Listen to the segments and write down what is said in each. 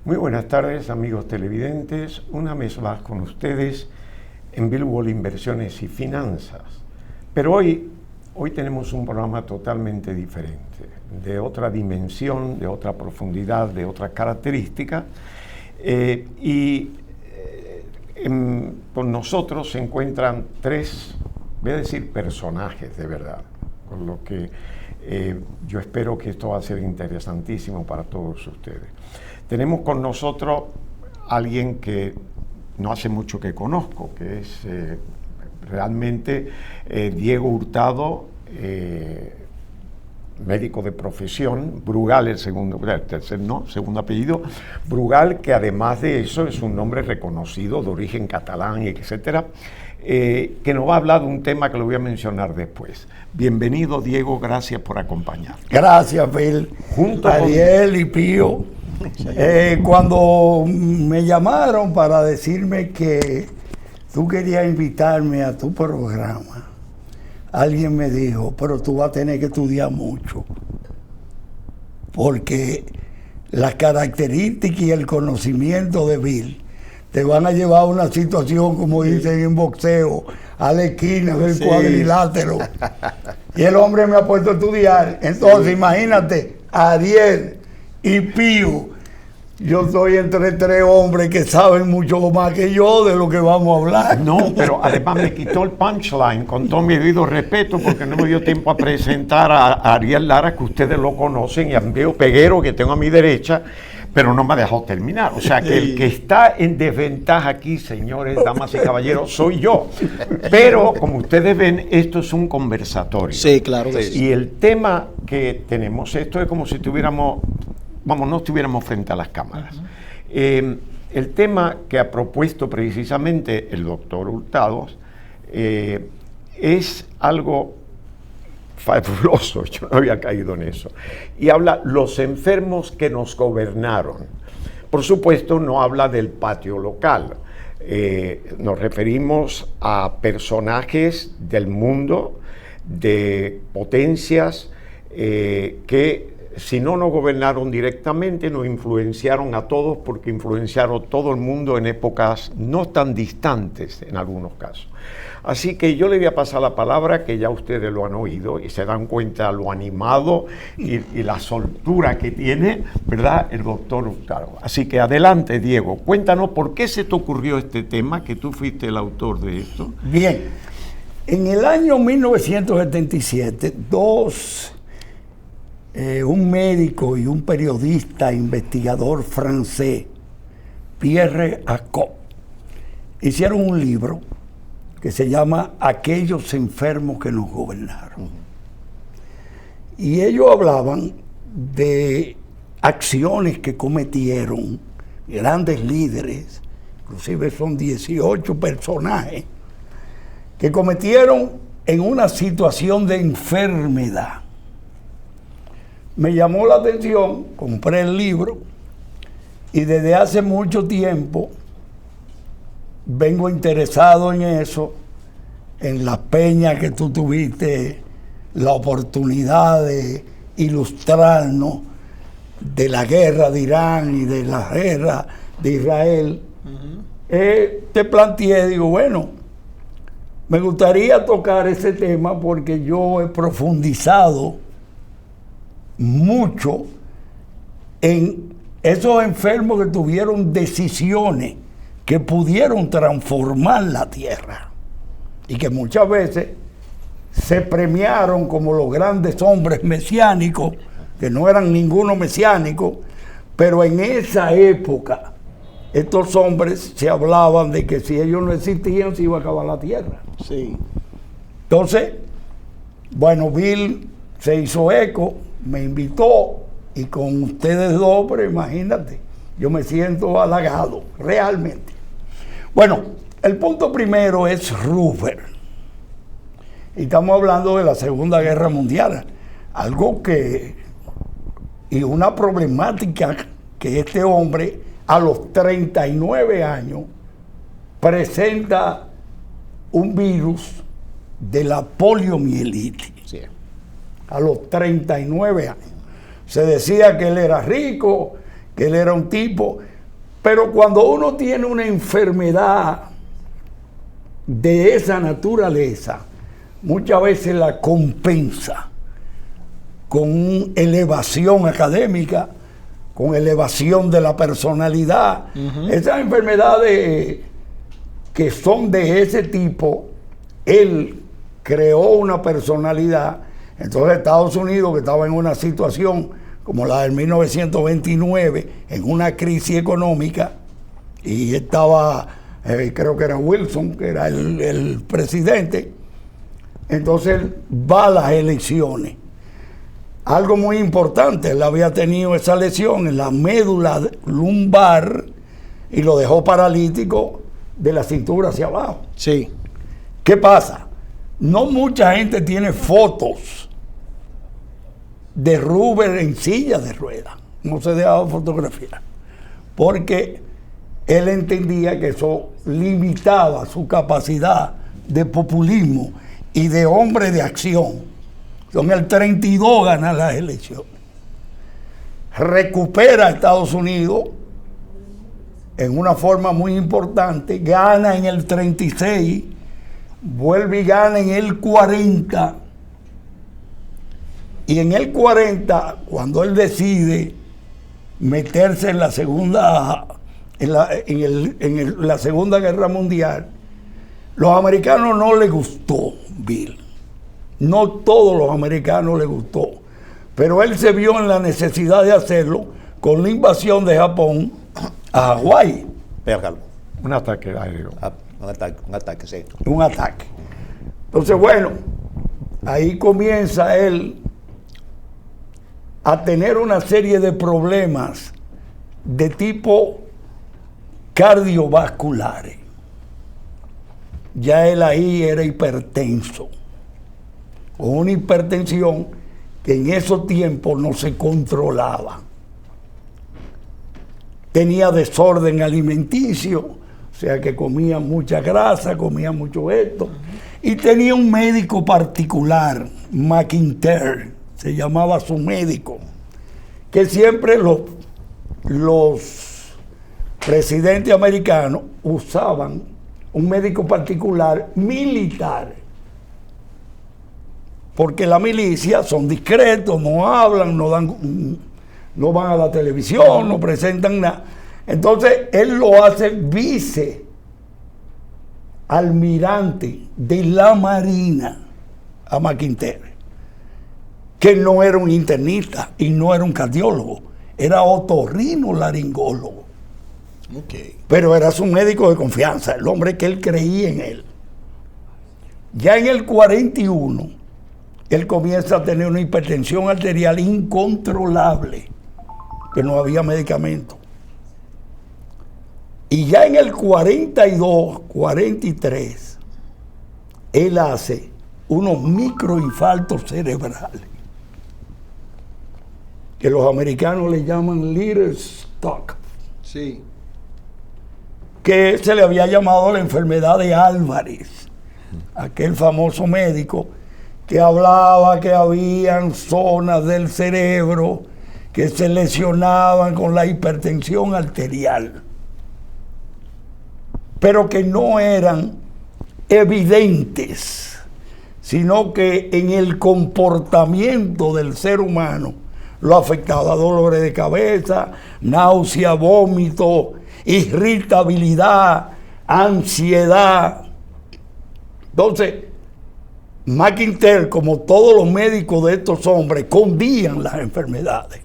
Muy buenas tardes, amigos televidentes. Una vez más con ustedes en Billwall Inversiones y Finanzas. Pero hoy tenemos un programa totalmente diferente, de otra dimensión, de otra profundidad, de otra característica. Con nosotros se encuentran tres, voy a decir, personajes de verdad, con lo que yo espero que esto va a ser interesantísimo para todos ustedes. Tenemos con nosotros alguien que no hace mucho que conozco, que es realmente Diego Hurtado, médico de profesión, Brugal el segundo apellido, Brugal, que además de eso es un nombre reconocido de origen catalán, etcétera, que nos va a hablar de un tema que lo voy a mencionar después. Bienvenido, Diego, gracias por acompañarnos. Gracias, Phil. Junto Ariel y Pío. Cuando me llamaron para decirme que tú querías invitarme a tu programa, alguien me dijo, pero tú vas a tener que estudiar mucho, porque las características y el conocimiento de Bill te van a llevar a una situación, como dicen en boxeo, a la esquina del cuadrilátero. Y el hombre me ha puesto a estudiar. Entonces, imagínate, Ariel y Pío, yo estoy entre tres hombres que saben mucho más que yo de lo que vamos a hablar. No, pero además me quitó el punchline, con todo mi debido respeto, porque no me dio tiempo a presentar a Ariel Lara, que ustedes lo conocen, y a Andreu Peguero, que tengo a mi derecha, pero no me ha dejado terminar. O sea, que el que está en desventaja aquí, señores, damas y caballeros, soy yo. Pero, como ustedes ven, esto es un conversatorio. Sí, claro que sí. Y el tema que tenemos, esto es como si tuviéramos... no estuviéramos frente a las cámaras. El tema que ha propuesto precisamente el doctor Hurtado es algo fabuloso, yo no había caído en eso. Y habla los enfermos que nos gobernaron. Por supuesto, no habla del patio local. Nos referimos a personajes del mundo, de potencias que si no nos gobernaron directamente, nos influenciaron a todos, porque influenciaron todo el mundo en épocas no tan distantes en algunos casos. Así que yo le voy a pasar la palabra, que ya ustedes lo han oído y se dan cuenta lo animado y la soltura que tiene, ¿verdad?, el doctor Hurtado. Así que adelante, Diego, cuéntanos por qué se te ocurrió este tema, que tú fuiste el autor de esto. Bien, en el año 1977, un médico y un periodista investigador francés, Pierre Jacob, hicieron un libro que se llama Aquellos enfermos que nos gobernaron. Y ellos hablaban de acciones que cometieron grandes líderes, inclusive son 18 personajes, que cometieron en una situación de enfermedad. Me llamó la atención, compré el libro y desde hace mucho tiempo vengo interesado en eso, en la peña que tú tuviste la oportunidad de ilustrarnos de la guerra de Irán y de la guerra de Israel. Te planteé, digo, bueno, me gustaría tocar ese tema porque yo he profundizado mucho en esos enfermos que tuvieron decisiones que pudieron transformar la tierra y que muchas veces se premiaron como los grandes hombres mesiánicos, que no eran ninguno mesiánico, pero en esa época estos hombres se hablaban de que si ellos no existían se iba a acabar la tierra. Sí. Entonces, bueno, Bill se hizo eco, me invitó, y con ustedes dos, pero imagínate, yo me siento halagado, realmente. Bueno, el punto primero es Roosevelt. Y estamos hablando de la Segunda Guerra Mundial, algo que, y una problemática que este hombre a los 39 años presenta un virus de la poliomielitis. Sí. A los 39 años. Se decía que él era rico, que él era un tipo, Pero cuando uno tiene una enfermedad de esa naturaleza, muchas veces la compensa con elevación académica, con elevación de la personalidad. Esas enfermedades que son de ese tipo, él creó una personalidad. Entonces Estados Unidos, que estaba en una situación como la del 1929, en una crisis económica, y estaba, creo que era Wilson, que era el presidente, entonces él va a las elecciones. Algo muy importante, él había tenido esa lesión en la médula lumbar y lo dejó paralítico de la cintura hacia abajo. Sí. ¿Qué pasa? No mucha gente tiene fotos de Rubén en silla de ruedas. No se dejaba fotografiar. Porque él entendía que eso limitaba su capacidad de populismo y de hombre de acción. En el 32 gana las elecciones. Recupera a Estados Unidos en una forma muy importante. Gana en el 36. Vuelve y gana en el 40. Y en el 40, cuando él decide meterse en la Segunda, la Segunda Guerra Mundial, los americanos no les gustó Bill. No todos los americanos les gustó, pero él se vio en la necesidad de hacerlo con la invasión de Japón a Hawái. Un ataque aéreo. Un ataque, sí. Un ataque. Entonces, bueno, ahí comienza él a tener una serie de problemas de tipo cardiovasculares. Ya él ahí era hipertenso, con una hipertensión que en esos tiempos no se controlaba. Tenía desorden alimenticio, o sea que comía mucha grasa, comía mucho esto, y tenía un médico particular, McIntyre, se llamaba su médico, que siempre los presidentes americanos usaban un médico particular militar, porque la milicia son discretos, no hablan, no van a la televisión, no presentan nada. Entonces él lo hace vicealmirante de la Marina a McIntyre, que no era un internista y no era un cardiólogo, era otorrinolaringólogo. Okay. Pero era su médico de confianza, el hombre que él creía en él. Ya en el 41, él comienza a tener una hipertensión arterial incontrolable, que no había medicamento. Y ya en el 42, 43, él hace unos microinfartos cerebrales, que los americanos le llaman little stroke. Sí. Que se le había llamado la enfermedad de Álvarez, aquel famoso médico que hablaba que habían zonas del cerebro que se lesionaban con la hipertensión arterial, pero que no eran evidentes, sino que en el comportamiento del ser humano lo afectaba: dolores de cabeza, náusea, vómito, irritabilidad, ansiedad. Entonces, McIntyre, como todos los médicos de estos hombres, escondían las enfermedades.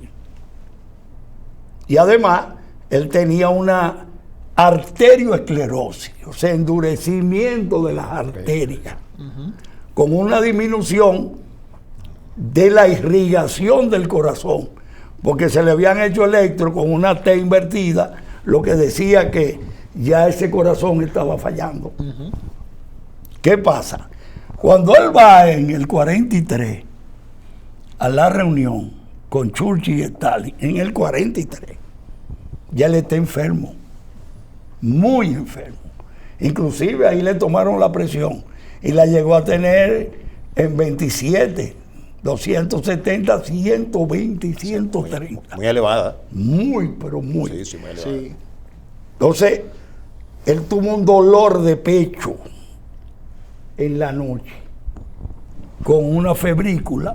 Y además, él tenía una arterioesclerosis, o sea, endurecimiento de las arterias, con una disminución de la irrigación del corazón, porque se le habían hecho electro con una T invertida, lo que decía que ya ese corazón estaba fallando. ¿Qué pasa? Cuando él va en el 43 a la reunión con Churchill y Stalin, en el 43, ya él está enfermo, muy enfermo. Inclusive ahí le tomaron la presión y la llegó a tener en 27, 270, 120 y 130. Muy elevada. Muy, pero muy. Sí, muy elevada. Sí. Entonces, él tuvo un dolor de pecho en la noche con una febrícula.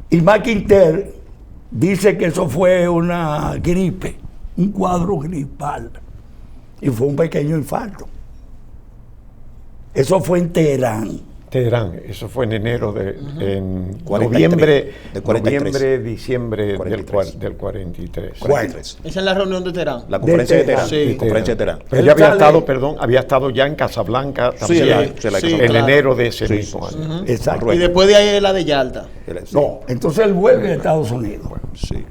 Y McIntyre dice que eso fue una gripe, un cuadro gripal. Y fue un pequeño infarto. Eso fue en Teherán. Teherán, eso fue en enero en 43, noviembre, de 43. noviembre, diciembre 43. del 43. 43. Esa es la reunión de Teherán. La conferencia de Teherán. Sí. La conferencia de Teherán. Pero Él ya había sale- estado, perdón, había estado ya en Casablanca también, sí, en claro. enero de ese Sí, mismo sí, año. Exacto. Y después de ahí es la de Yalta. Sí. No, entonces él vuelve a Estados Unidos. Sí.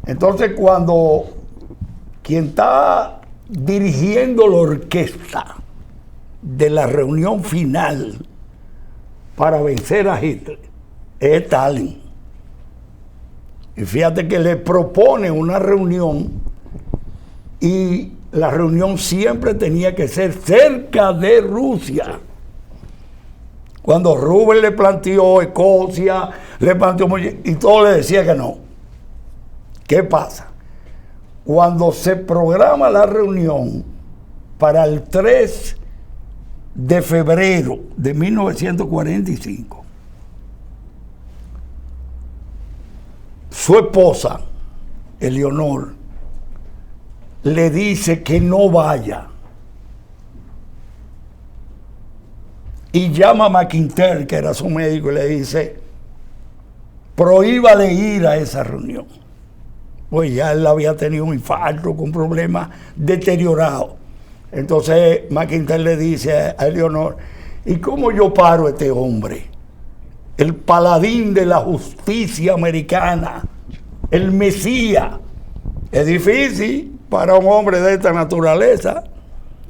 Entonces cuando quien está dirigiendo la orquesta de la reunión final para vencer a Hitler es Stalin. Y fíjate que le propone una reunión y la reunión siempre tenía que ser cerca de Rusia. Cuando Rubén le planteó Escocia, le planteó y todo le decía que no. ¿Qué pasa? Cuando se programa la reunión para el 3 de febrero de 1945, su esposa, Eleonor, le dice que no vaya. Y llama a McIntyre, que era su médico, y le dice, prohíbale ir a esa reunión. Pues ya él había tenido un infarto con problemas deteriorados. Entonces McIntyre le dice a Eleonor, ¿y cómo yo paro a este hombre? El paladín de la justicia americana, el Mesías. Es difícil para un hombre de esta naturaleza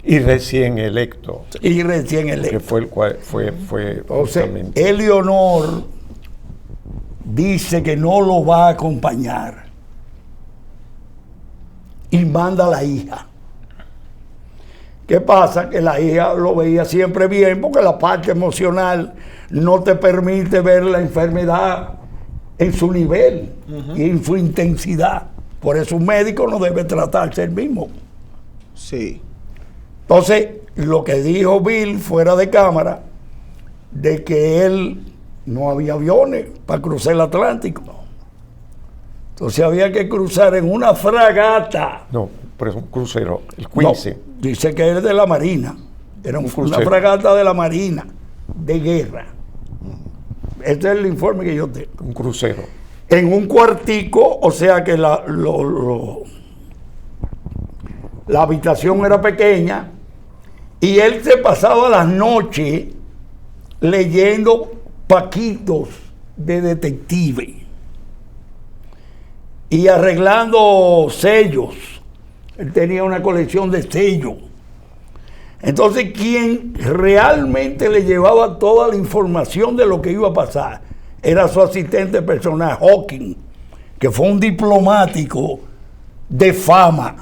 Y recién electo, y recién que electo. fue el cual fue Entonces, justamente. Eleonor dice que no lo va a acompañar y manda a la hija. ¿Qué pasa? Que la hija lo veía siempre bien porque la parte emocional no te permite ver la enfermedad en su nivel y en su intensidad. Por eso un médico no debe tratarse el mismo. Sí. Entonces, lo que dijo Bill fuera de cámara, de que él no había aviones para cruzar el Atlántico. Entonces había que cruzar en una fragata. No, pero es un crucero, el No, Quincy. dice que es de la Marina. Era una crucero. fragata de la Marina, de guerra. Este es el informe que yo tengo. Un crucero. En un cuartico, o sea que la habitación era pequeña, y él se pasaba las noches leyendo paquitos de detective y arreglando sellos. Él tenía una colección de sellos. Entonces, quien realmente le llevaba toda la información de lo que iba a pasar era su asistente personal, Hawking, que fue un diplomático de fama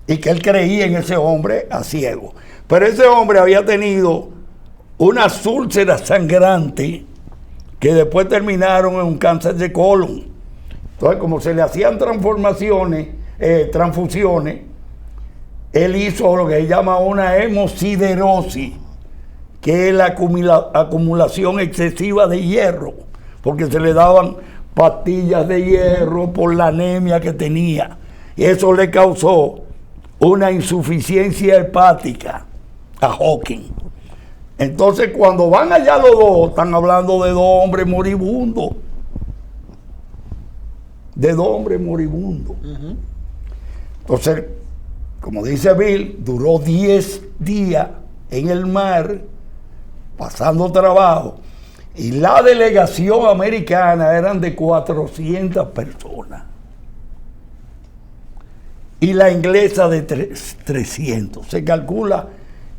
y que él creía en ese hombre a ciego. Pero ese hombre había tenido unas úlceras sangrantes que después terminaron en un cáncer de colon. Entonces, como se le hacían transfusiones, él hizo lo que se llama una hemosiderosis, que es la acumulación excesiva de hierro, porque se le daban pastillas de hierro por la anemia que tenía. Y eso le causó una insuficiencia hepática a Hawking. Entonces, cuando van allá los dos, están hablando de dos hombres moribundos. De dos hombres moribundos. Entonces, como dice Bill, duró 10 días en el mar, pasando trabajo. Y la delegación americana eran de 400 personas. Y la inglesa de 300. Se calcula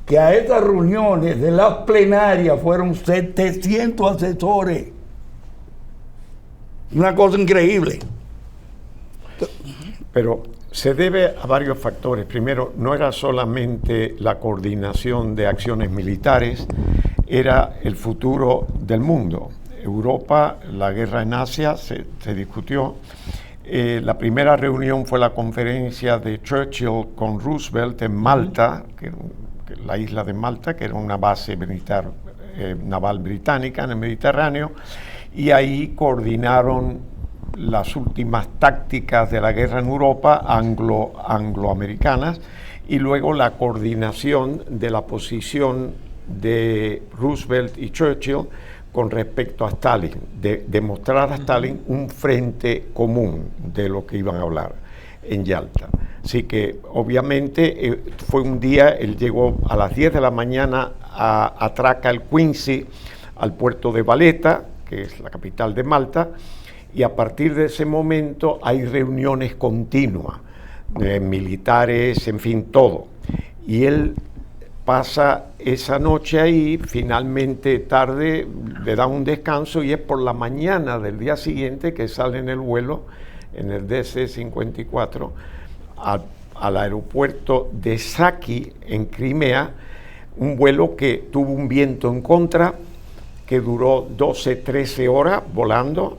que a estas reuniones de las plenarias fueron 700 asesores. Una cosa increíble. Pero se debe a varios factores. Primero, no era solamente la coordinación de acciones militares, era el futuro del mundo. Europa, la guerra en Asia se discutió, La primera reunión fue la conferencia de Churchill con Roosevelt en Malta, que la isla de Malta, que era una base militar naval británica en el Mediterráneo, y ahí coordinaron las últimas tácticas de la guerra en Europa, angloamericanas, y luego la coordinación de la posición de Roosevelt y Churchill con respecto a Stalin, de demostrar a Stalin un frente común de lo que iban a hablar en Yalta. Así que obviamente fue un día, él llegó a las 10 de la mañana, atraca el Quincy al puerto de Valletta, que es la capital de Malta, y a partir de ese momento hay reuniones continuas, militares, en fin, todo. Y él pasa esa noche ahí, finalmente tarde le dan un descanso y es por la mañana del día siguiente que sale en el vuelo, en el DC-54, al aeropuerto de Saki, en Crimea, un vuelo que tuvo un viento en contra, que duró 12, 13 horas volando,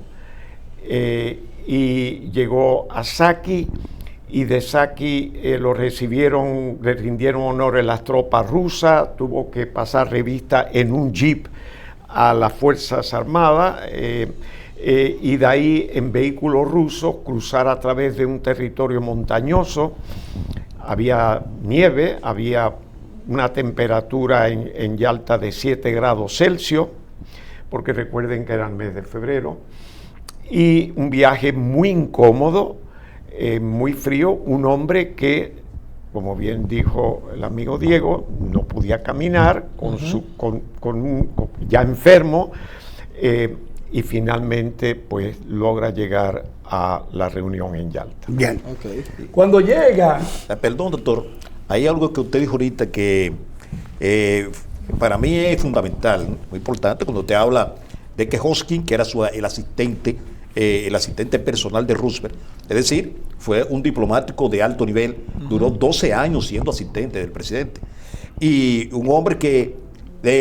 y llegó a Saki, y de Saki lo recibieron, le rindieron honores las tropas rusas, tuvo que pasar revista en un jeep a las Fuerzas Armadas, y de ahí en vehículos rusos cruzar a través de un territorio montañoso. Había nieve, había una temperatura en Yalta de 7 grados Celsius, porque recuerden que era el mes de febrero, y un viaje muy incómodo, muy frío, un hombre que, como bien dijo el amigo Diego, no podía caminar, ya enfermo, y finalmente pues logra llegar a la reunión en Yalta. Bien. Okay. Cuando llega... Perdón, doctor, hay algo que usted dijo ahorita que para mí es fundamental, muy importante, cuando usted habla de que Hoskin, que era el asistente personal de Roosevelt, es decir, fue un diplomático de alto nivel, duró 12 años siendo asistente del presidente, y un hombre que,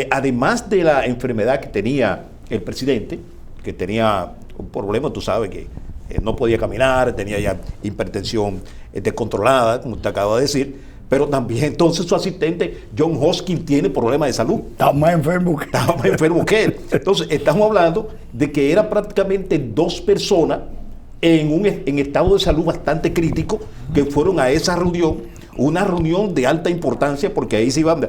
además de la enfermedad que tenía el presidente, que tenía un problema, tú sabes, que no podía caminar, tenía ya hipertensión descontrolada, como usted acaba de decir, pero también entonces su asistente, John Hoskin, tiene problemas de salud. Estaba más enfermo que él. Entonces, estamos hablando de que eran prácticamente 2 personas en estado de salud bastante crítico que fueron a esa reunión, una reunión de alta importancia, porque ahí se iba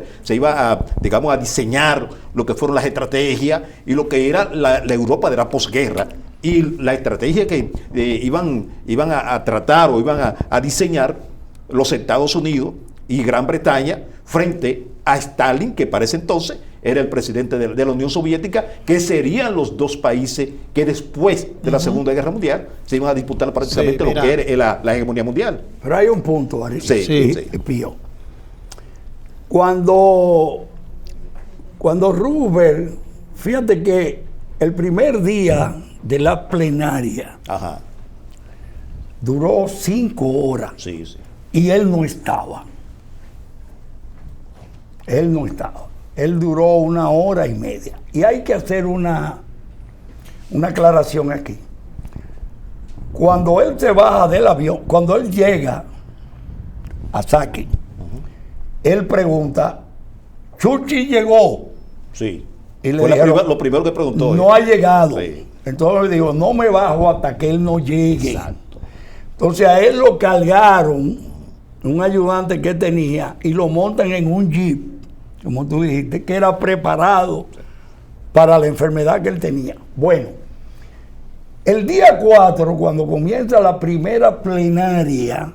a, digamos, a diseñar lo que fueron las estrategias y lo que era la Europa de la posguerra, y la estrategia que iban a tratar o iban a diseñar los Estados Unidos y Gran Bretaña frente a Stalin, que para ese entonces era el presidente de la Unión Soviética, que serían los 2 países que después de la Segunda Guerra Mundial se iban a disputar precisamente lo que era la hegemonía mundial. Pero hay un punto, Ari, sí. Pío. Cuando Roosevelt, fíjate que el primer día de la plenaria duró 5 horas. Sí. Y él no estaba. Él duró 1 hora y media. Y hay que hacer una aclaración aquí. Cuando él se baja del avión, cuando él llega a Saki, él pregunta, ¿Churchill llegó? Sí. Y le fue dijeron, lo primero que preguntó. No ha llegado. Sí. Entonces le digo, no me bajo hasta que él no llegue. Exacto. Entonces a él lo cargaron, un ayudante que tenía, y lo montan en un jeep, como tú dijiste, que era preparado para la enfermedad que él tenía. Bueno, el día 4, cuando comienza la primera plenaria,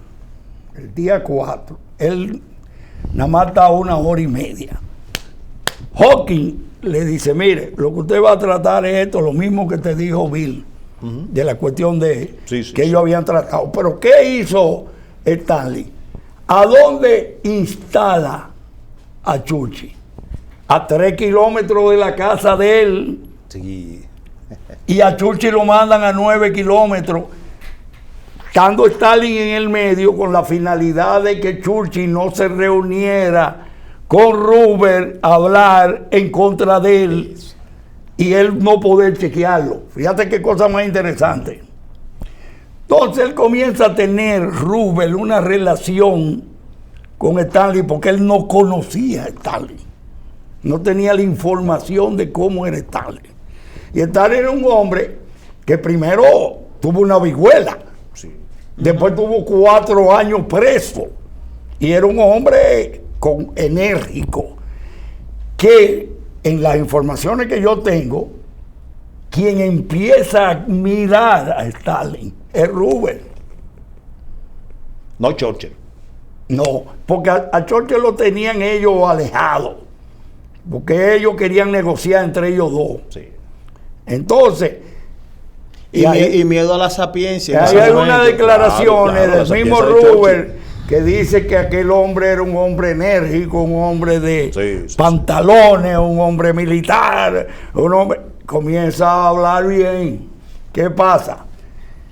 el día 4, él nada más está 1 hora y media. Hawking le dice, mire, lo que usted va a tratar es esto, lo mismo que te dijo Bill, de la cuestión de que ellos habían tratado. Pero ¿qué hizo Stanley? ¿A dónde instala a Churchill? A 3 kilómetros de la casa de él. Sí. Y a Churchill lo mandan a 9 kilómetros, estando Stalin en el medio, con la finalidad de que Churchill no se reuniera con Roosevelt a hablar en contra de él y él no poder chequearlo. Fíjate qué cosa más interesante. Entonces él comienza a tener, Roosevelt, una relación con Stanley porque él no conocía a Stanley. No tenía la información de cómo era Stanley. Y Stanley era un hombre que primero tuvo una vihuela. Sí. Después tuvo 4 años preso. Y era un hombre enérgico. Que en las informaciones que yo tengo, quien empieza a mirar a Stalin es Roosevelt. No Churchill. No, porque a Churchill lo tenían ellos alejado. Porque ellos querían negociar entre ellos dos. Sí. Entonces, Y miedo a la sapiencia. ahí hay unas declaraciones claro, del mismo sapiencia de Roosevelt que dice que aquel hombre era un hombre enérgico, un hombre de pantalones, un hombre militar, un hombre... Comienza a hablar bien. ¿Qué pasa?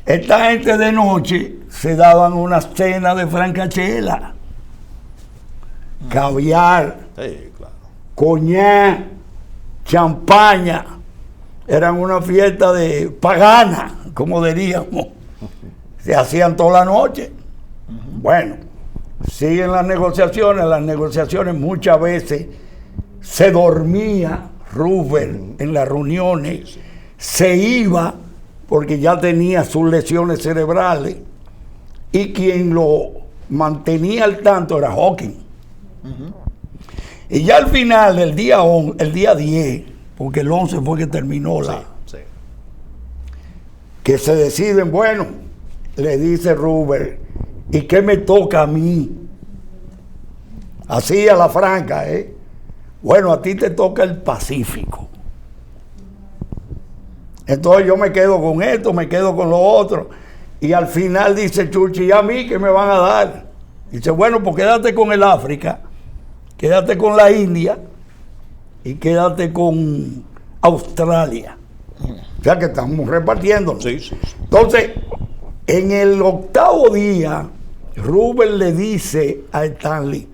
Esta gente de noche se daban una cena de francachela, caviar, Sí, claro. coñac, champaña. Eran una fiesta de pagana, como diríamos. Se hacían toda la noche. Bueno, siguen las negociaciones muchas veces se dormía Roosevelt en las reuniones, se iba porque ya tenía sus lesiones cerebrales y quien lo mantenía al tanto era Hawking. Y ya al final, el día 10, porque el 11 fue que terminó Sí. que se deciden, bueno, le dice Roosevelt, ¿y qué me toca a mí? Así a la franca, Bueno, a ti te toca el Pacífico. Entonces yo me quedo con esto, me quedo con lo otro. Y al final dice Churchill, ¿y a mí qué me van a dar? Dice, bueno, pues quédate con el África, quédate con la India y quédate con Australia. O sea que estamos repartiendo. Sí. Entonces, en el 8º día, Roosevelt le dice a Stanley,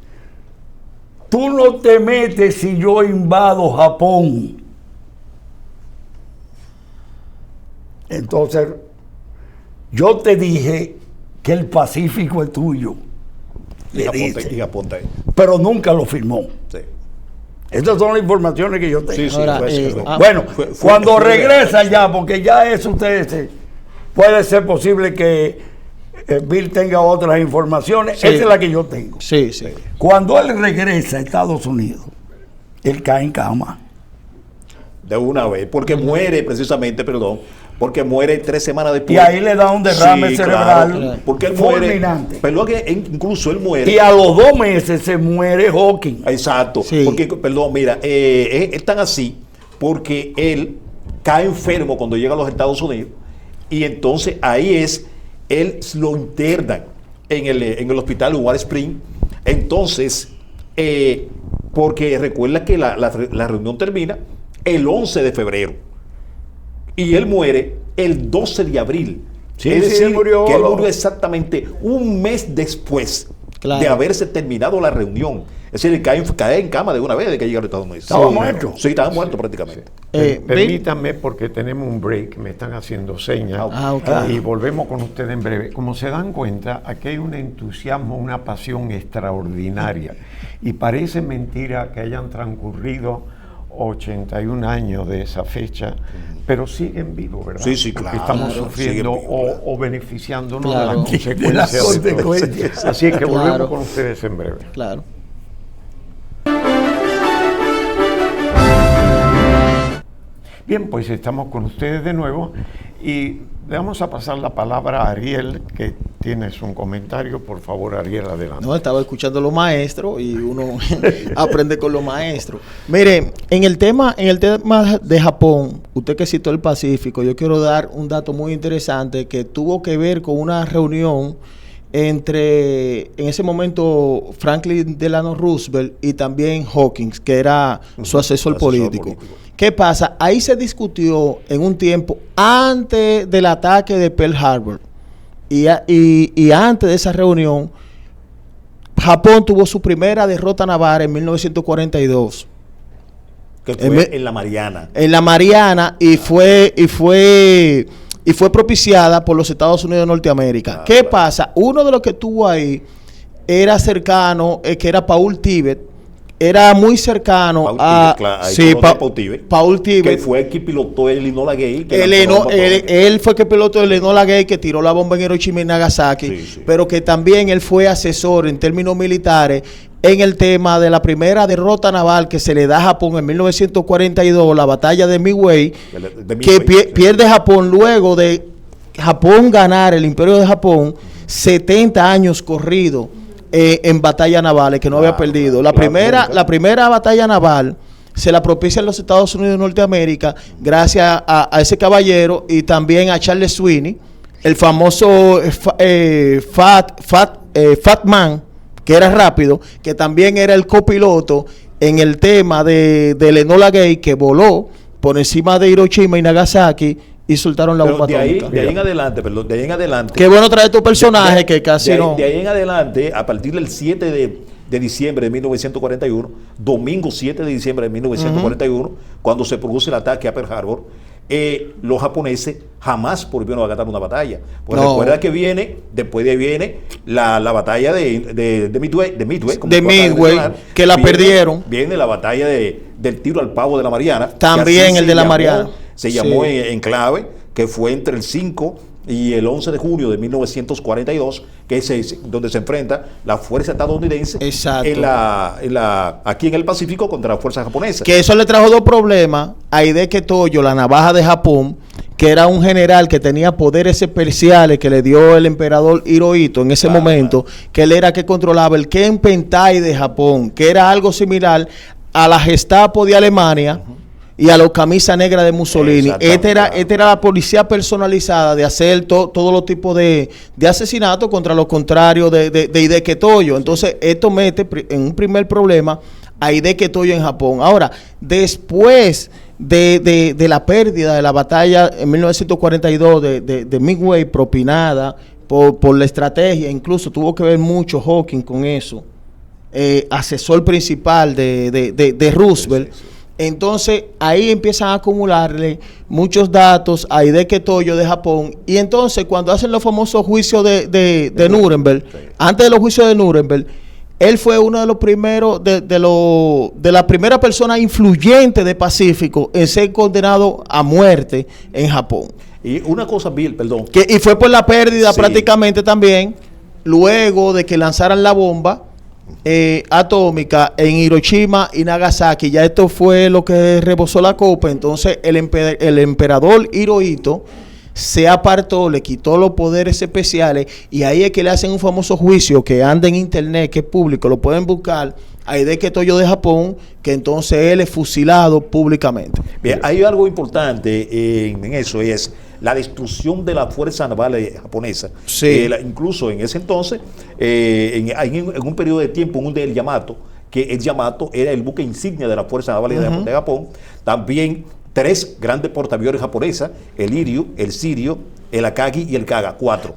tú no te metes si yo invado Japón. Entonces, yo te dije que el Pacífico es tuyo. Le dice. Apunta ahí. Pero nunca lo firmó. Sí. Estas son las informaciones que yo tengo. Sí, Ahora, Bueno, fue cuando regresa real, ya, porque ya eso ustedes, puede ser posible que Bill tenga otras informaciones. Sí. Esa es la que yo tengo. Sí. Cuando él regresa a Estados Unidos, él cae en cama. De una vez, porque muere precisamente, porque muere 3 semanas después. Y ahí le da un derrame Sí, cerebral claro, porque él fulminante. muere. Pero incluso él muere. Y a los 2 meses se muere Hawking. Exacto. Sí. Porque, mira, es tan así porque él cae enfermo cuando llega a los Estados Unidos y entonces él lo internan en el hospital War Spring. Entonces, porque recuerda que la reunión termina el 11 de febrero y él muere el 12 de abril. Sí, es decir, él murió exactamente un mes después Claro. de haberse terminado la reunión. Es decir, cae en cama de una vez de que llega a los Estados Unidos. ¿Estaba muerto? Sí, estaba muerto prácticamente. Bill. Permítanme porque tenemos un break, me están haciendo señas Ok. y volvemos con ustedes en breve. Como se dan cuenta, aquí hay un entusiasmo, una pasión extraordinaria y parece mentira que hayan transcurrido 81 años de esa fecha, pero siguen vivos, ¿verdad? Sí, Porque claro, estamos claro, sufriendo siguen vivos, o beneficiándonos Claro. de las De las consecuencias. de todo. consecuencias. Así es que volvemos Claro. con ustedes en breve. Claro. Bien, pues estamos con ustedes de nuevo y le vamos a pasar la palabra a Ariel, que tienes un comentario. Por favor, Ariel, adelante. No, estaba escuchando los maestros y uno aprende con los maestros. Mire, en el tema de Japón, usted que citó el Pacífico, yo quiero dar un dato muy interesante que tuvo que ver con una reunión entre, en ese momento, Franklin Delano Roosevelt y también Hawkins, que era su asesor político. ¿Qué pasa? Ahí se discutió en un tiempo antes del ataque de Pearl Harbor y antes de esa reunión, Japón tuvo su primera derrota naval en 1942 Que fue en la Mariana. en la Mariana y fue y fue propiciada por los Estados Unidos de Norteamérica. ¿Qué pasa? Uno de los que estuvo ahí era cercano, que era Paul Tibet, era muy cercano a Paul Tibet, que fue el que pilotó el Enola Gay. Él fue el que pilotó el Enola Gay, que tiró la bomba en Hiroshima y Nagasaki, pero que también él fue asesor en términos militares en el tema de la primera derrota naval que se le da a Japón en 1942, la batalla de Midway, pierde Japón luego de Japón ganar el Imperio de Japón 70 años corridos en batallas navales que no había perdido. La primera batalla naval se la propician los Estados Unidos de Norteamérica gracias a ese caballero y también a Charles Sweeney, el famoso Fat Man, que era rápido, que también era el copiloto en el tema del Enola Gay, que voló por encima de Hiroshima y Nagasaki y soltaron la bomba atómica. De ahí en adelante. Qué bueno traer tu personaje que casi no. De ahí en adelante, a partir del 7 de diciembre de 1941, domingo 7 de diciembre de 1941, cuando se produce el ataque a Pearl Harbor, los japoneses jamás volvieron a ganar una batalla. Pues recuerda que después viene la batalla de Midway, que la perdieron. Viene la batalla del tiro al pavo de la Mariana. También el de la Mariana. Se llamó en clave, que fue entre el 5 y el 11 de junio de 1942, que es donde se enfrenta la fuerza estadounidense aquí en el Pacífico contra la fuerza japonesa. Que eso le trajo dos problemas a Hideki Toyo, la navaja de Japón, que era un general que tenía poderes especiales que le dio el emperador Hirohito en ese momento, que él era que controlaba el Kenpentai de Japón, que era algo similar a la Gestapo de Alemania, y a los camisas negras de Mussolini. Esta era la policía personalizada de hacer todos los tipos de asesinatos contra los contrarios de Hideki Toyo. Entonces, esto mete en un primer problema a Hideki Toyo en Japón. Ahora, después de la pérdida de la batalla en 1942 de Midway propinada por la estrategia, incluso tuvo que ver mucho Hawking con eso, asesor principal de Roosevelt. Entonces, ahí empiezan a acumularle muchos datos a Hideki Toyo de Japón. Y entonces, cuando hacen los famosos juicios de Nuremberg, antes de los juicios de Nuremberg, él fue uno de los primeros, de la primera persona influyente de Pacífico en ser condenado a muerte en Japón. Y una cosa, Bill, perdón. Y fue por la pérdida prácticamente también, luego de que lanzaran la bomba atómica en Hiroshima y Nagasaki. Ya esto fue lo que rebosó la copa. Entonces el emperador Hirohito se apartó, le quitó los poderes especiales, y ahí es que le hacen un famoso juicio que anda en internet, que es público, lo pueden buscar, a Hideki Toyo de Japón, que entonces él es fusilado públicamente. Bien, hay algo importante en eso, es la destrucción de la fuerza naval japonesa. Incluso en ese entonces, en un periodo de tiempo, el Yamato, que el Yamato era el buque insignia de la fuerza naval de Japón. También 3 grandes portaaviones japonesas, el Iryu, el Sirio, el Akagi y el Kaga, 4.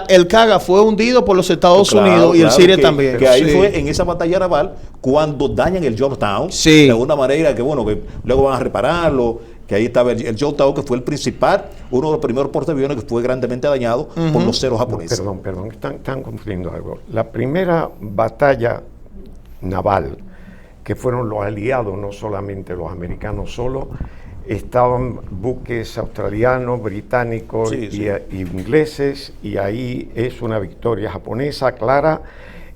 El Kaga fue hundido por los Estados Unidos y el Sirio también. Que ahí fue en esa batalla naval cuando dañan el Yorktown, de una manera que luego van a repararlo. Que ahí estaba el Yorktown, que fue el principal, uno de los primeros portaaviones que fue grandemente dañado por los ceros japoneses. Perdón, están confundiendo algo. La primera batalla naval, que fueron los aliados, no solamente los americanos solos, estaban buques australianos, británicos y ingleses, y ahí es una victoria japonesa clara.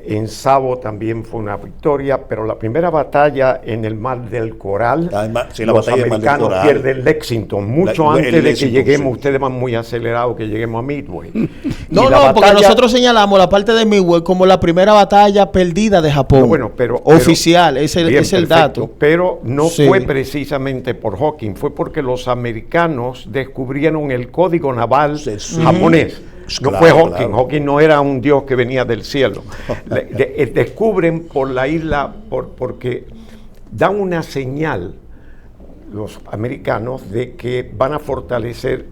En Savo también fue una victoria, pero la primera batalla en el Mar del Coral, los americanos pierden Lexington, mucho antes de que lleguemos. Ustedes van muy acelerados que lleguemos a Midway. Porque nosotros señalamos la parte de Midway como la primera batalla perdida de Japón. Pero oficial, ese es el dato. Pero no fue precisamente por Hawking, fue porque los americanos descubrieron el código naval japonés. No fue Hawking. Hawking no era un dios que venía del cielo. Descubren por la isla, porque dan una señal los americanos de que van a fortalecer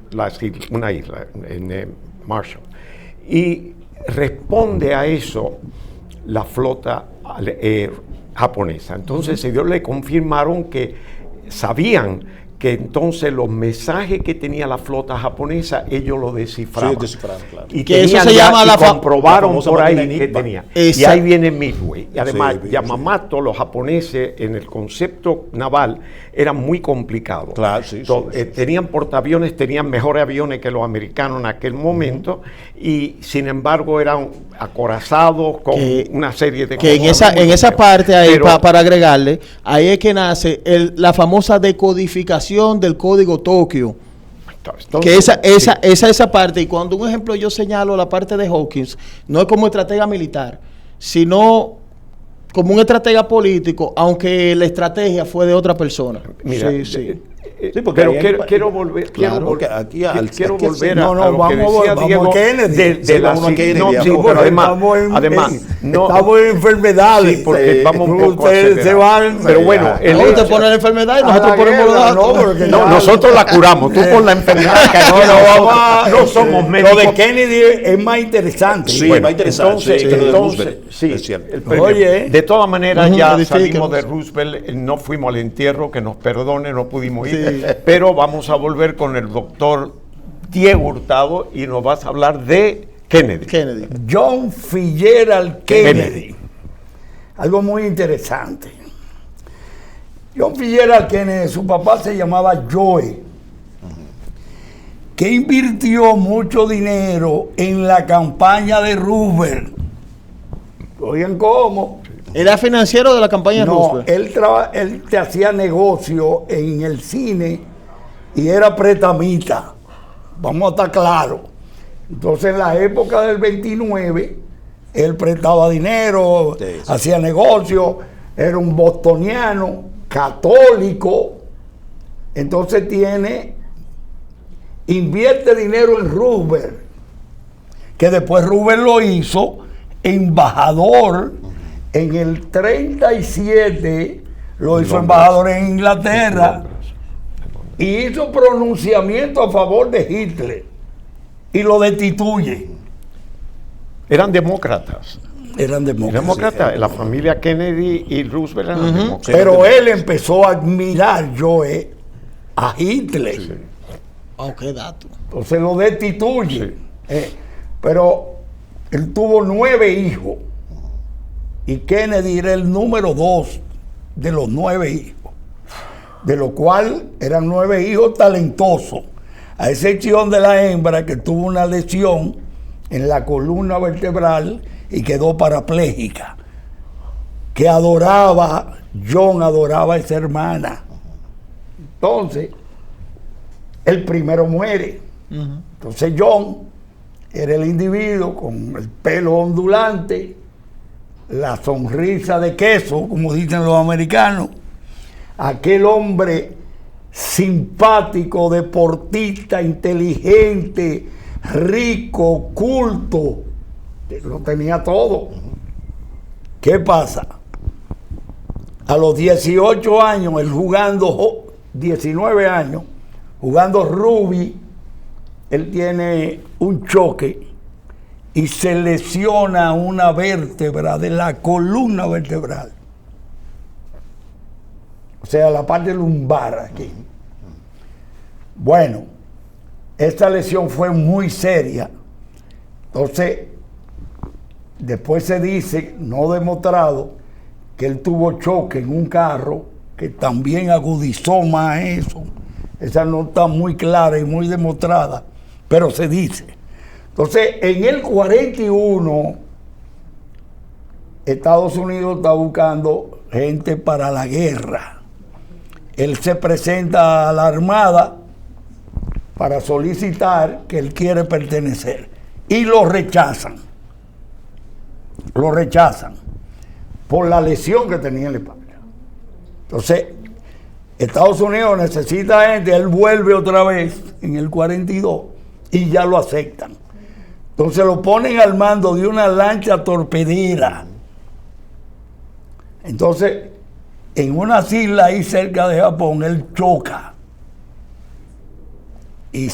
una isla en Marshall. Y responde a eso la flota japonesa. Entonces ellos le confirmaron que sabían que entonces los mensajes que tenía la flota japonesa, ellos lo descifraban. Sí, descifraron, claro. Y Que eso tenían se ya- llama y la comprobaron famosa por ahí máquina que Enigma. tenía. Exacto. Y ahí viene Midway. Y además, Sí, Yamamoto, los japoneses, en el concepto naval, eran muy complicados. Claro, sí, sí. Tenían portaaviones, tenían mejores aviones que los americanos en aquel momento, y sin embargo eran acorazados con una serie de Que en cosas muy esa complejas. parte ahí, Pero- para agregarle, ahí es que nace la famosa decodificación del código Tokio. entonces, Que esa parte, y cuando un ejemplo yo señalo la parte de Hawkins, no es como estratega militar, sino como un estratega político, aunque la estrategia fue de otra persona. Mira, sí, sí. Sí, porque pero ahí hay- quiero volver, Claro, porque aquí quiero aquí volver no, a no, lo vamos que decía a Diego Kennedy. de Sí, la vamos a Kennedy, no, sí, vamos, pero porque además estamos en enfermedades. sí, porque vamos un poco Ustedes se acelerados. van. Pero bueno, el No, hecho- te pone la enfermedad y a nosotros la ponemos los guerra, datos. no, porque no, ya- nosotros la curamos, tú por la enfermedad que aquí no somos médicos. Lo de Kennedy es más interesante. Sí, Bueno, más interesante. entonces, sí, que lo de entonces, Roosevelt. sí, Es cierto. el premio. Oye. De todas maneras, Ujú, ya edifíquenos. salimos de Roosevelt, no fuimos al entierro, que nos perdone, no pudimos ir, Sí. pero vamos a volver con el doctor Diego Hurtado y nos vas a hablar de Kennedy. Kennedy. John Fitzgerald Kennedy. Kennedy. Algo muy interesante. John Fitzgerald Kennedy, su papá se llamaba Joe, que invirtió mucho dinero en la campaña de Roosevelt. Oigan cómo. Era financiero de la campaña de No, Roosevelt. él te hacía negocio en el cine y era pretamita. Vamos a estar claros. Entonces, en la época del 29, él prestaba dinero, Sí, sí. hacía negocio, era un bostoniano, católico. Entonces invierte dinero en Roosevelt, que después Roosevelt lo hizo embajador. En el 37 lo hizo embajador en Inglaterra y hizo pronunciamiento a favor de Hitler y lo destituye. Eran demócratas. Eran Demócratas, la familia Kennedy y Roosevelt eran demócratas. Pero él empezó a admirar, Joe, a Hitler. Oh, qué dato. Entonces lo destituye. Sí. Pero él tuvo 9 hijos. Y Kennedy era el número 2 de los 9 hijos. De lo cual eran 9 hijos talentosos. A excepción de la hembra que tuvo una lesión en la columna vertebral y quedó parapléjica. Que John adoraba a esa hermana. Entonces, el primero muere. Entonces John era el individuo con el pelo ondulante, la sonrisa de queso, como dicen los americanos, aquel hombre simpático, deportista, inteligente, rico, culto, lo tenía todo. ¿Qué pasa? A los 18 años, él jugando, 19 años, jugando rugby, él tiene un choque y se lesiona una vértebra de la columna vertebral. O sea, la parte lumbar aquí. Bueno, esta lesión fue muy seria. Entonces, después se dice, no demostrado, que él tuvo choque en un carro que también agudizó más eso. Esa no está muy clara y muy demostrada, pero se dice. Entonces, en el 41, Estados Unidos está buscando gente para la guerra. Él se presenta a la Armada para solicitar que él quiere pertenecer. Y lo rechazan. Lo rechazan por la lesión que tenía en la espalda. Entonces, Estados Unidos necesita gente, él vuelve otra vez en el 42 y ya lo aceptan. Entonces lo ponen al mando de una lancha torpedera. Entonces, en una isla ahí cerca de Japón, él choca. Y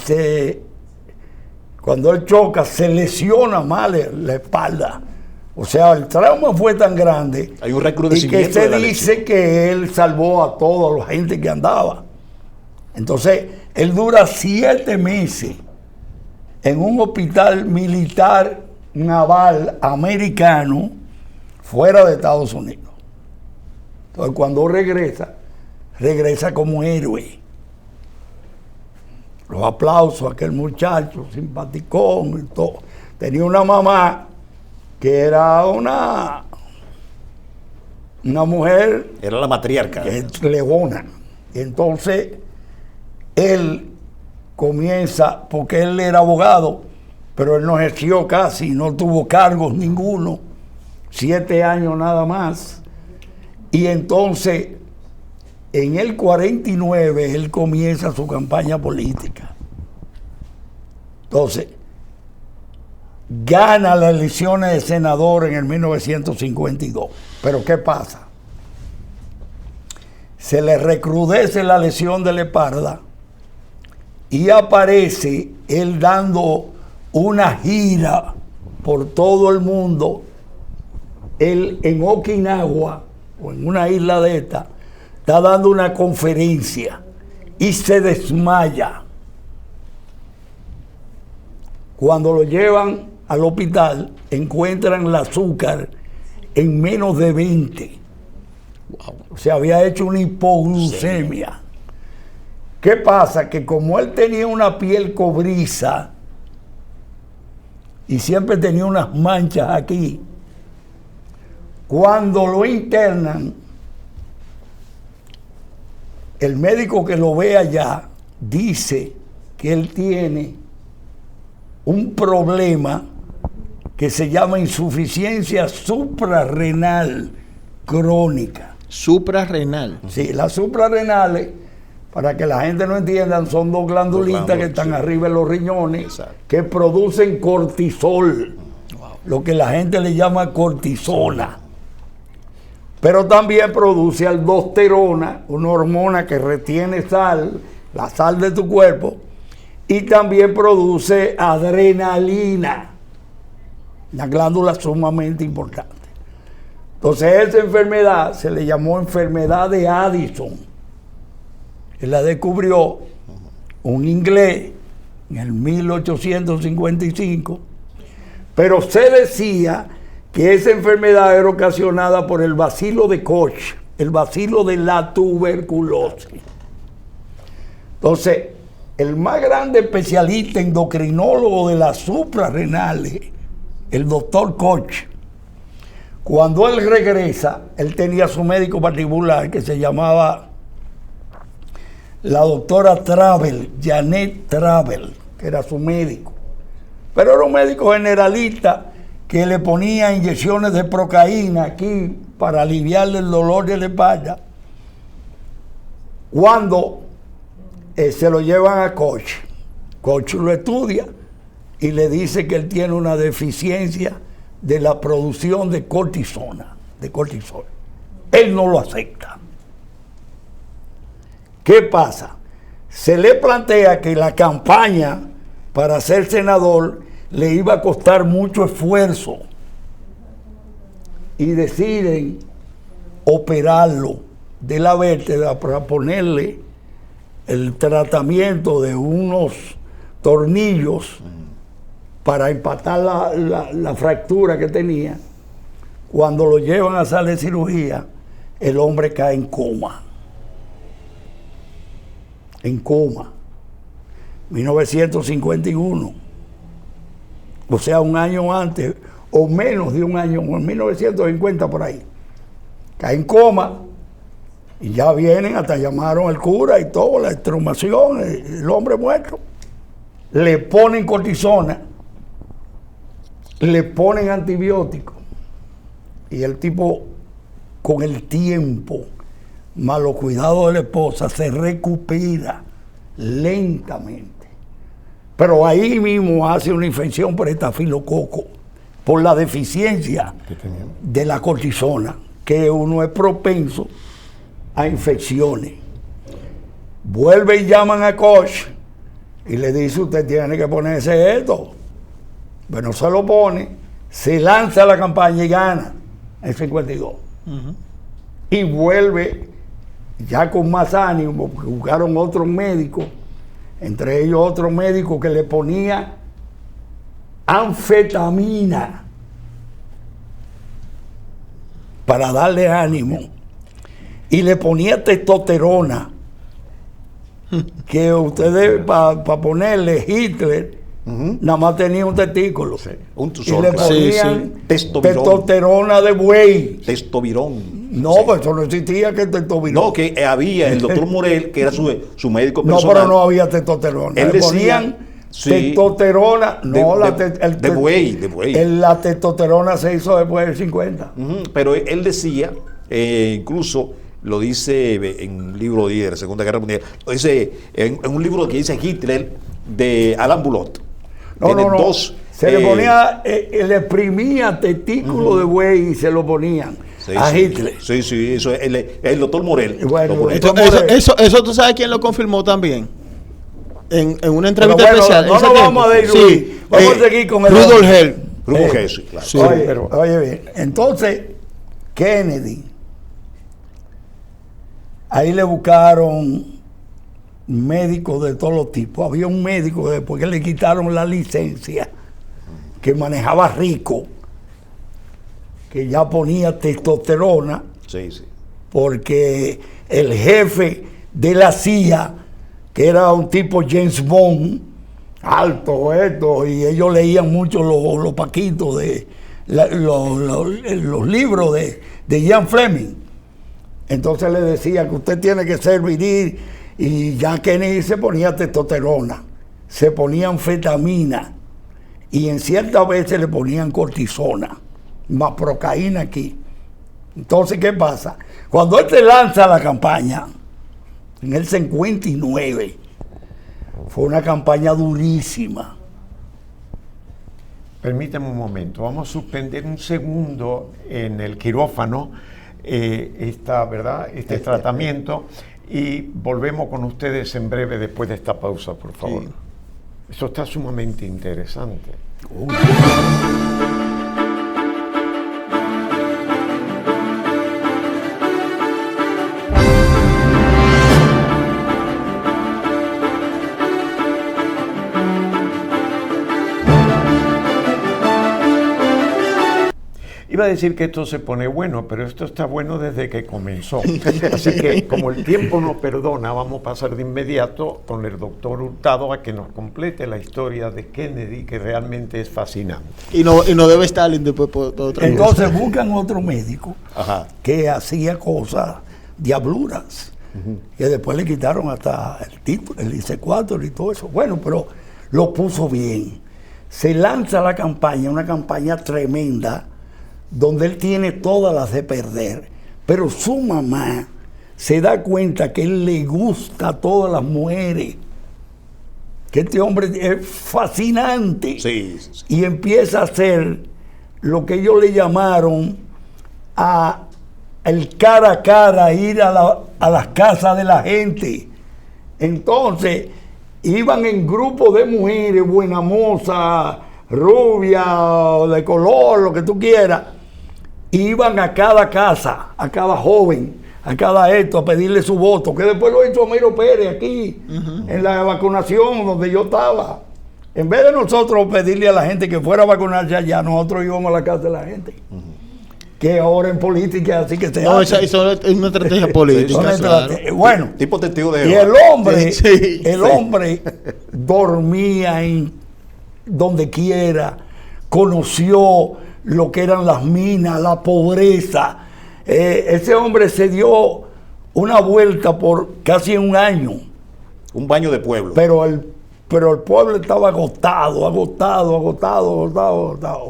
cuando él choca, se lesiona mal la espalda. O sea, el trauma fue tan grande. Hay un y recrudecimiento que se de la dice que él salvó a toda la gente que andaba. Entonces, él dura 7 meses en un hospital militar naval americano fuera de Estados Unidos. Entonces, cuando regresa como héroe. Los aplausos a aquel muchacho, simpaticón y todo. Tenía una mamá que era una mujer... Era la matriarca. Leona. Y entonces, él comienza, porque él era abogado, pero él no ejerció casi, no tuvo cargos ninguno, 7 años nada más. Y entonces, en el 49, él comienza su campaña política. Entonces, gana las elecciones de senador en el 1952. Pero ¿qué pasa? Se le recrudece la lesión de la espalda y aparece él dando una gira por todo el mundo. Él en Okinawa, o en una isla de esta, está dando una conferencia y se desmaya. Cuando lo llevan al hospital, encuentran el azúcar en menos de 20. Wow. O sea, había hecho una hipoglucemia. Sí. ¿Qué pasa? Que como él tenía una piel cobriza y siempre tenía unas manchas aquí, cuando lo internan, el médico que lo ve allá dice que él tiene un problema que se llama insuficiencia suprarrenal crónica. Suprarrenal. Sí, las suprarrenales, para que la gente no entienda, son 2 glandulitas que están arriba de los riñones. Exacto. Que producen cortisol, lo que la gente le llama cortisona. Pero también produce aldosterona, una hormona que retiene sal, la sal de tu cuerpo, y también produce adrenalina, una glándula sumamente importante. Entonces, esa enfermedad se le llamó enfermedad de Addison. Él la descubrió un inglés en el 1855, pero se decía que esa enfermedad era ocasionada por el bacilo de Koch, el bacilo de la tuberculosis. Entonces, el más grande especialista endocrinólogo de las suprarrenales, el doctor Koch, cuando él regresa, él tenía su médico particular que se llamaba la doctora Travel, Janet Travel, que era su médico. Pero era un médico generalista que le ponía inyecciones de procaína aquí para aliviarle el dolor de la espalda. Cuando se lo llevan a Koch, Koch lo estudia y le dice que él tiene una deficiencia de la producción de cortisona, de cortisol. Él no lo acepta. ¿Qué pasa? Se le plantea que la campaña para ser senador le iba a costar mucho esfuerzo y deciden operarlo de la vértebra para ponerle el tratamiento de unos tornillos para empatar la fractura que tenía. Cuando lo llevan a sala de cirugía, el hombre cae en coma. En coma. 1951. O sea, un año antes, o menos de un año, en 1950 por ahí. Cae en coma. Y ya vienen, hasta llamaron al cura y todo, la exhumación, el hombre muerto. Le ponen cortisona, le ponen antibióticos. Y el tipo, con el tiempo, más los cuidados de la esposa, se recupera lentamente. Pero ahí mismo hace una infección por estafilococo, por la deficiencia de la cortisona, que uno es propenso a infecciones. Vuelve y llaman a Koch y le dice: usted tiene que ponerse esto. Bueno, se lo pone, se lanza a la campaña y gana en 52. Y vuelve ya con más ánimo, porque buscaron otros médicos, entre ellos otro médico que le ponía anfetamina para darle ánimo y le ponía testosterona, que ustedes para ponerle Hitler nada más tenía un testículo, Un y tusor, le claro. ponían Testovirón. testosterona de buey. Testovirón. No, pues eso no existía, que testosterona. No, que había el doctor Morel, que era su médico No, personal. pero no había testosterona. Él Le decía, ponían sí, testosterona. No, de buey, de buey. La testosterona se hizo después del 50. Pero él decía, incluso lo dice en un libro de la Segunda Guerra Mundial, lo dice en un libro que dice Hitler de Alain Bulot. Tiene dos, se le ponía, le exprimía testículo de buey y se lo ponían a Hitler. Sí, eso el doctor Morel. Y bueno, Lo ponía. Eso tú sabes quién lo confirmó también. En una entrevista Pero bueno, especial. no ese nos tiempo. vamos a diluir. Vamos a seguir con el Rudolf hombre. Hell. Rudolf Hess, sí, claro. Sí. Oye bien, entonces Kennedy, ahí le buscaron médicos de todos los tipos. Había un médico que después que le quitaron la licencia, que manejaba rico, que ya ponía testosterona, Sí. porque el jefe de la CIA, que era un tipo James Bond, alto, y ellos leían mucho los paquitos de los libros de Ian Fleming. Entonces le decía que usted tiene que ser viril, y ya Kennedy se ponía testosterona, se ponía anfetamina, y en ciertas veces le ponían cortisona, más procaína aquí. Entonces, ¿qué pasa? Cuando él se lanza a la campaña, en el 59, fue una campaña durísima. Permítame un momento, vamos a suspender un segundo en el quirófano este tratamiento, y volvemos con ustedes en breve después de esta pausa, por favor. Sí. Eso está sumamente interesante. Iba a decir que esto se pone bueno, pero esto está bueno desde que comenzó. Así que, como el tiempo no perdona, vamos a pasar de inmediato con el doctor Hurtado a que nos complete la historia de Kennedy, que realmente es fascinante. Y no debe Stalin después por otra cosa. Entonces buscan otro médico Ajá. que hacía cosas diabluras, que después le quitaron hasta el título, el IC4 y todo eso. Bueno, pero lo puso bien. Se lanza la campaña, una campaña tremenda, donde él tiene todas las de perder, pero su mamá se da cuenta que él le gusta a todas las mujeres, que este hombre es fascinante, Sí. y empieza a hacer lo que ellos le llamaron el cara a cara, ir a las casas de la gente. Entonces iban en grupos de mujeres, buena moza, rubia, de color, lo que tú quieras. Iban a cada casa, a cada joven, a cada a pedirle su voto, que después lo hizo Amiro Pérez aquí, en la vacunación donde yo estaba. En vez de nosotros pedirle a la gente que fuera a vacunarse allá, nosotros íbamos a la casa de la gente. Que ahora en política así que se No, hace. eso es una estrategia política. Una claro. Bueno, Tipo testigo de y Jehová. el hombre dormía en donde quiera, conoció lo que eran las minas, la pobreza. Ese hombre se dio una vuelta por casi un año, Un baño de pueblo. pero el pueblo estaba agotado.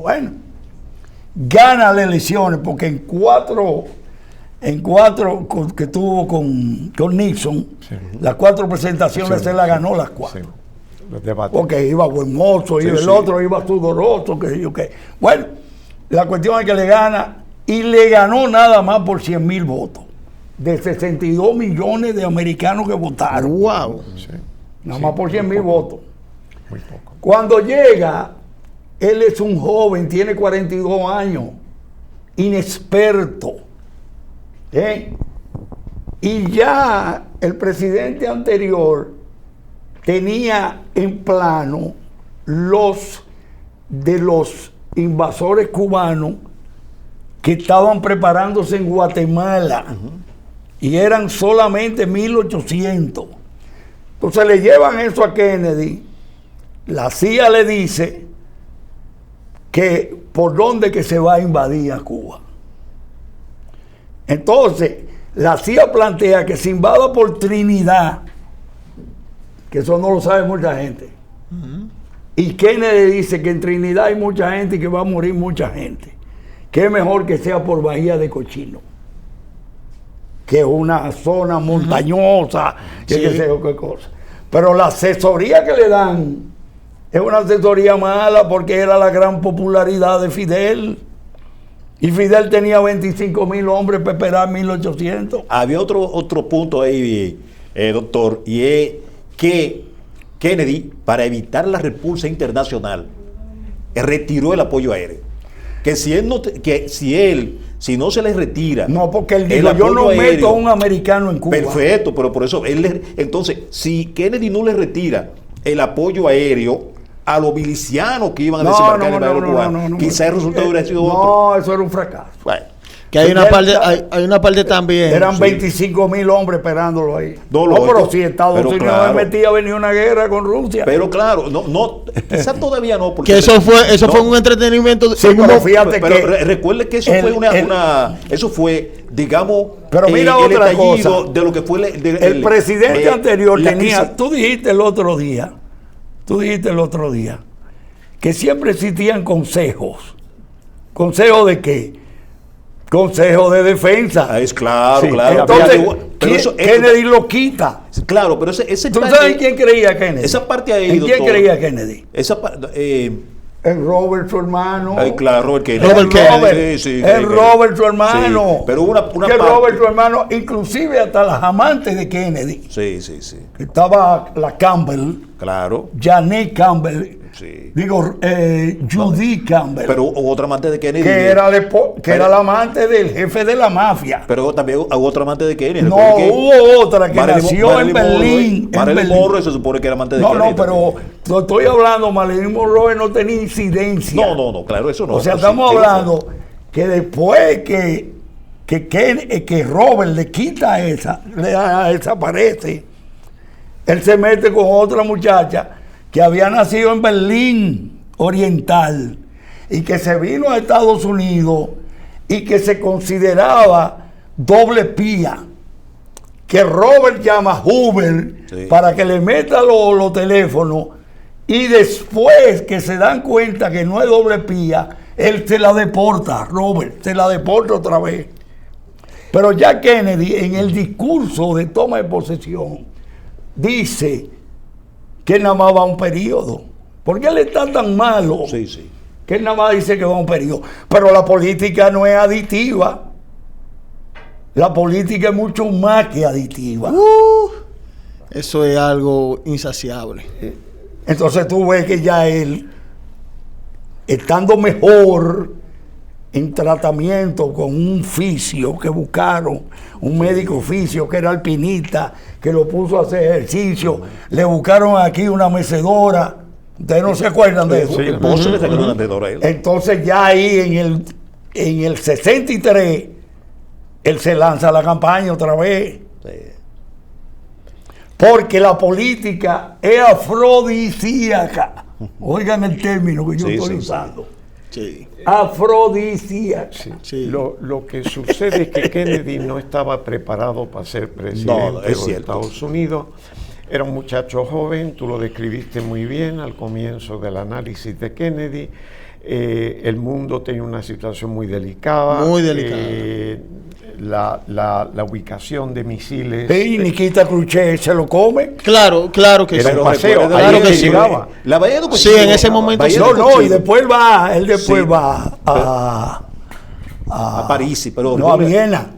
Bueno, gana las elecciones, porque en cuatro que tuvo con Nixon, las 4 presentaciones Sí, se las sí, ganó las 4. Sí, los debates. Porque iba buen mozo, y Sí, el sí. otro iba sudoroso, que yo qué. Bueno, la cuestión es que le gana, y le ganó nada más por 100,000 votos, de 62 millones de americanos que votaron, Wow. Sí, nada sí, más por 100,000 votos. muy poco. Cuando llega, él es un joven, tiene 42 años, inexperto, Y ya el presidente anterior tenía en plano los invasores cubanos que estaban preparándose en Guatemala. Y eran solamente 1.800. Entonces le llevan eso a Kennedy. La CIA le dice que por dónde que se va a invadir a Cuba. Entonces, la CIA plantea que se invada por Trinidad, que eso no lo sabe mucha gente. Y Kennedy dice que en Trinidad hay mucha gente y que va a morir mucha gente. Que es mejor que sea por Bahía de Cochino, que es una zona montañosa, que qué sé yo qué cosa. Pero la asesoría que le dan es una asesoría mala porque era la gran popularidad de Fidel. Y Fidel tenía 25.000 hombres para esperar 1.800. Había otro punto ahí, doctor, y es que Kennedy, para evitar la repulsa internacional, retiró el apoyo aéreo. Que si no se le retira. No, porque él dijo, yo no meto a un americano en Cuba. Perfecto, pero por eso, entonces, si Kennedy no le retira el apoyo aéreo a los milicianos que iban a desembarcar en el aeropuerto cubano, quizás el resultado hubiera sido otro. No, eso era un fracaso. Bueno. Que hay una parte también. Eran 25.000 hombres esperándolo ahí. No, pero si Estados Unidos me metía a venir una guerra con Rusia. Pero claro, quizás todavía no. Porque que eso fue un entretenimiento. Sí, pero fíjate que recuerde que eso fue digamos, pero mira el otra estallido cosa. De lo que fue el presidente anterior tenía, crisis. tú dijiste el otro día que siempre existían consejos. ¿Consejos de qué? Consejo de defensa. Es claro, sí. Claro. Entonces, Kennedy lo quita. Claro, pero ese ¿Tú sabes quién creía Kennedy? Esa parte ahí, ¿En quién doctor, creía Kennedy? El Robert, su hermano. Claro, Robert Kennedy. Robert, su hermano. Sí, pero una que parte. Robert, su hermano, inclusive hasta las amantes de Kennedy. Sí. Estaba la Campbell. Claro. Janet Campbell. Sí. Digo, Judy Campbell. Pero otra amante de Kennedy. Que era la amante del jefe de la mafia. Pero también hubo otra amante de Kennedy. No, hubo otra que nació en Berlín. Marilyn Monroe se supone que era amante de Kennedy. No, pero estoy hablando, Marilyn Monroe no tenía incidencia. No, claro, eso no. O sea, estamos hablando que después que Robert le quita le desaparece, él se mete con otra muchacha que había nacido en Berlín Oriental y que se vino a Estados Unidos y que se consideraba doble espía, que Robert llama a Hoover para que le meta los teléfonos, y después que se dan cuenta que no es doble espía, él se la deporta, Robert se la deporta otra vez. Pero ya Kennedy, en el discurso de toma de posesión, dice que él nada más va a un periodo. Porque él está tan malo que él nada más dice que va a un periodo. Pero la política no es aditiva. La política es mucho más que aditiva. Eso es algo insaciable. Entonces tú ves que ya él, estando mejor en tratamiento con un fisio que buscaron, un médico fisio que era alpinista, que lo puso a hacer ejercicio, le buscaron aquí una mecedora. ¿Ustedes no se acuerdan de eso? Sí, le sacaron una mecedora a él. Entonces ya ahí en el 63, él se lanza a la campaña otra vez. Sí. Porque la política es afrodisíaca. Oigan el término que yo estoy usando. Sí. Afrodisíaca. Sí. Lo que sucede es que Kennedy no estaba preparado para ser presidente de Estados Unidos. Era un muchacho joven, tú lo describiste muy bien al comienzo del análisis de Kennedy. El mundo tenía una situación muy delicada. Muy delicada. La ubicación de misiles. Sí, Nikita Khrushchev se lo come. Claro que Era sí. un paseo. Claro que sí. Llegaba. La Bahía de Sí, en ese momento sí. Y después va, él después va a París, pero no, a Viena.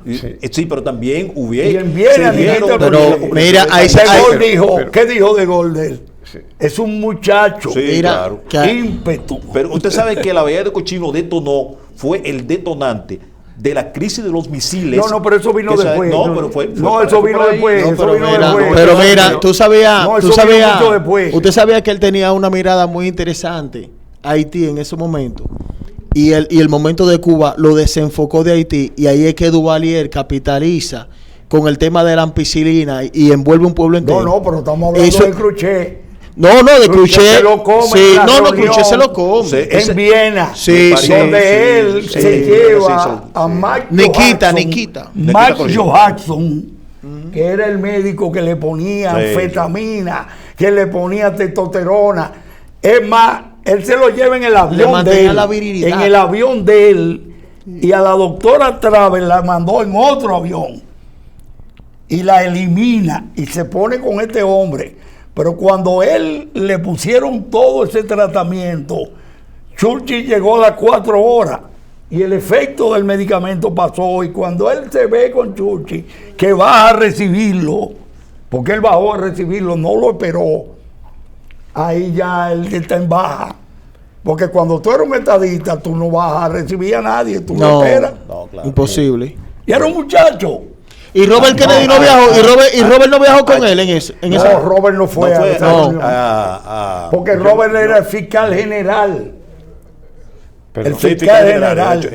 Sí, pero también hubiera. Y en Viena, pero mira, ahí se dijo, ¿qué dijo De Gaulle de él? Sí. Es un muchacho. Sí, mira, claro. Ímpetu. Pero usted sabe que la Bahía de Cochino fue el detonante de la crisis de los misiles. No, pero eso vino después. No, pero eso vino después. No, Eso vino después. pero mira, tú sabías, No, eso vino mucho después. usted sabía que él tenía una mirada muy interesante a Haití en ese momento. Y el momento de Cuba lo desenfocó de Haití. Y ahí es que Duvalier capitaliza con el tema de la ampicilina y envuelve un pueblo entero. No, pero estamos hablando de Cruchet. No, de Cruchet. Se lo come. Sí, en la reunión Cruchet se lo come. Sí, en Viena. Sí, donde él se lleva sí. a Mark Nikita. Mark Johansson, que era el médico que le ponía Sí. anfetamina, que le ponía testosterona. Es más, él se lo lleva en el Le avión de mantenía él. la virilidad. En el avión de él. Y a la doctora Traves la mandó en otro avión. Y la elimina y se pone con este hombre. Pero cuando él le pusieron todo ese tratamiento, Churchill llegó a las 4 horas y el efecto del medicamento pasó. Y cuando él se ve con Churchill, que va a recibirlo, porque él bajó a recibirlo, no lo esperó, ahí ya él está en baja. Porque cuando tú eres un estadista, tú no vas a recibir a nadie, tú no esperas. No, claro. Imposible. Y era un muchacho. Y Robert Kennedy no viajó, y Robert no viajó con él en esa. No, Robert no fue, a esa reunión. Porque Robert era el fiscal general. Pero el sí, fiscal general.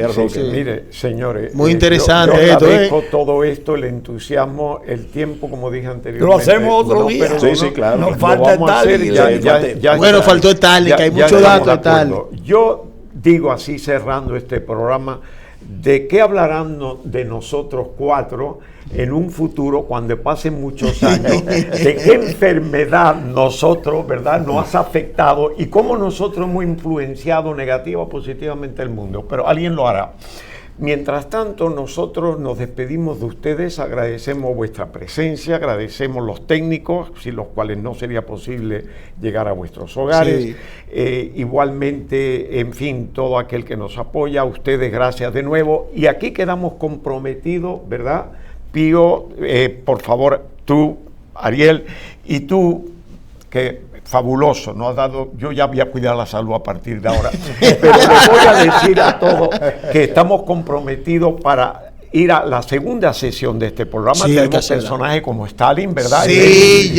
Mire, señores, Muy interesante yo esto, agradezco todo esto, el entusiasmo, el tiempo, como dije anteriormente. Lo hacemos otro día. pero Sí, sí, claro. Nos lo falta vamos a hacer, Starling. Bueno, faltó Starling, que hay mucho estamos dato de de Starling. acuerdo. Yo digo así, cerrando este programa, ¿de qué hablarán de nosotros cuatro en un futuro cuando pasen muchos años? ¿De qué enfermedad nosotros, verdad, nos ha afectado y cómo nosotros hemos influenciado negativa o positivamente el mundo? Pero alguien lo hará. Mientras tanto, nosotros nos despedimos de ustedes, agradecemos vuestra presencia, agradecemos los técnicos, sin los cuales no sería posible llegar a vuestros hogares. Sí. Igualmente, en fin, todo aquel que nos apoya, a ustedes gracias de nuevo. Y aquí quedamos comprometidos, ¿verdad? Pío, por favor, tú, Ariel, y tú, que fabuloso, nos has dado, yo ya voy a cuidar la salud a partir de ahora, pero les voy a decir a todos que estamos comprometidos para ir a la segunda sesión de este programa. Sí, hay que tenemos hacerla. personajes como Stalin, ¿verdad? Sí,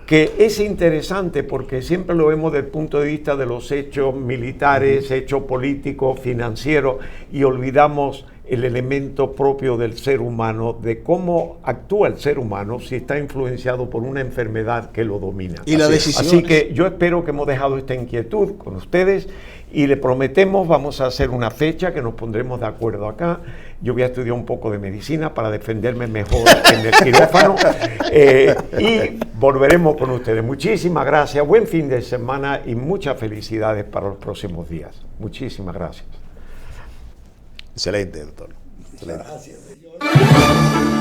Que es interesante porque siempre lo vemos desde el punto de vista de los hechos militares, hechos políticos, financieros, y olvidamos el elemento propio del ser humano, de cómo actúa el ser humano si está influenciado por una enfermedad que lo domina. Y la decisión. Así que yo espero que hemos dejado esta inquietud con ustedes y le prometemos, vamos a hacer una fecha que nos pondremos de acuerdo acá. Yo voy a estudiar un poco de medicina para defenderme mejor en el quirófano y volveremos con ustedes. Muchísimas gracias, buen fin de semana y muchas felicidades para los próximos días. Muchísimas gracias. Excelente, doctor. Excelente. Gracias, señor.